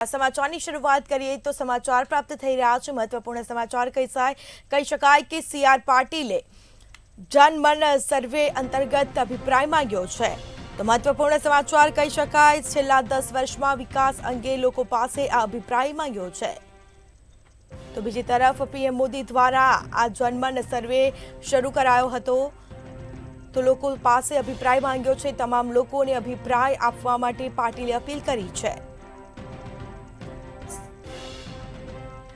समाचार की शुरुआत करिए तो समाचार प्राप्त થઈ રહ્યા છે મહત્વપૂર્ણ સમાચાર કહી શકાય કે સીઆર પાટીલે જનમન સર્વે અંતર્ગત અભિપ્રાય માંગ્યો છે તો મહત્વપૂર્ણ સમાચાર કહી શકાય છેલ્લા 10 વર્ષમાં વિકાસ અંગે લોકો પાસે આ અભિપ્રાય માંગ્યો છે તો બીજી તરફ પીએમ મોદી દ્વારા આ જનમન સર્વે શરૂ કરાયો હતો તો લોકો પાસે અભિપ્રાય માંગ્યો છે તમામ લોકોને અભિપ્રાય આપવા માટે પાટીલે અપીલ કરી છે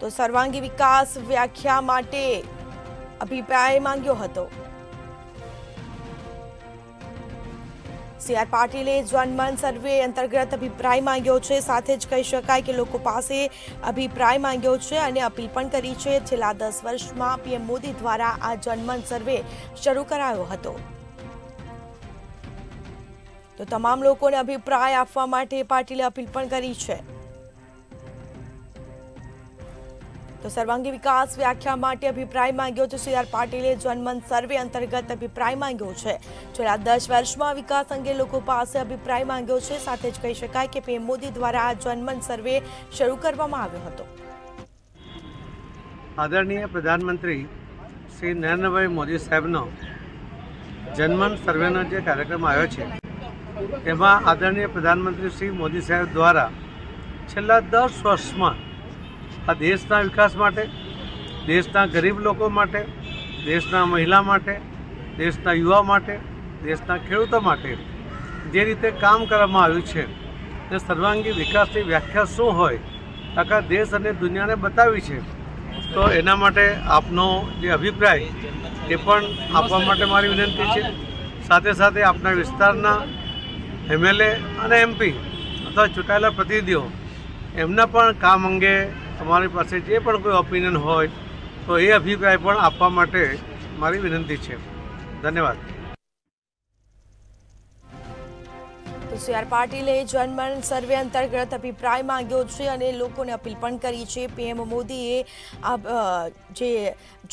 तो सर्वांगी विकास व्याख्या माटे अभिप्राय मांग्यो हतो सीआर पाटीले जनमन सर्वे अंतर्गत अभिप्राय मांग्यो छे साथे ज कही शकाय के लोको पासे अभिप्राय मांग्यो छे अने अपील पण करी छे छेल्ला 10 वर्षमां पीएम मोदी द्वारा आ जनमन सर्वे शरू करायो हतो तो तमाम लोकोने अभिप्राय आपवा माटे पाटीले अपील पण करी छे तो सर्वांगी विकास व्याख्या माटे अभिप्राय मांग्यो तो सीआर पाटीले जनमन सर्वे अंतर्गत अभिप्राय मांग्यो छे छेल्ला 10 वर्षमां विकास अंगे लोको पासे अभिप्राय मांग्यो छे साथे ज कही शकाय के पीएम मोदी द्वारा आ जनमन सर्वे शरू करवामां आव्यो हतो आदरणीय प्रधानमंत्री श्री नरेन्द्रभाई मोदी साहेबनो जनमन सर्वेनो जे कार्यक्रम आव्यो छे एमां आदरणीय प्रधानमंत्री श्री मोदी साहेब द्वारा छेल्ला 10 वर्षमां आ देशना विकास माटे देशना गरीब लोको माटे देशना महिला माटे देशना युवा माटे देशना खेडूतो माटे जे रीते काम करवामां आव्युं छे ते सर्वांगी विकासनी व्याख्या शुं होय आखा देश अने दुनियाने बतावी छे तो एना माटे आपनो जे अभिप्राय ए पण आपवा माटे मारी विनंती छे साथे साथे आपना विस्तारना एमएलए अने एमपी अथवा चूंटायेला प्रतिनिधिओ एमना पण काम अंगे તમારી પાસે જે પણ કોઈ ઓપિનિયન હોય તો એ અભિપ્રાય પણ આપવા માટે મારી વિનંતી છે ધન્યવાદ તો સીઆર પાટીલે જનમન સર્વે અંતર્ગત અભિપ્રાય માંગ્યો છે અને લોકોને અપીલ પણ કરી છે પીએમ મોદીએ જે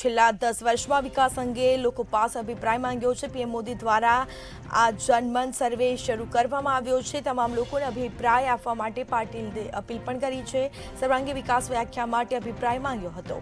છેલ્લા 10 વર્ષમાં વિકાસ અંગે લોકો પાસે અભિપ્રાય માંગ્યો છે પીએમ મોદી દ્વારા આ જનમન સર્વે શરૂ કરવામાં આવ્યો છે તમામ લોકોને અભિપ્રાય આપવા માટે પાટીલે અપીલ પણ કરી છે સર્વાંગી વિકાસ વ્યાખ્યા માટે અભિપ્રાય માંગ્યો હતો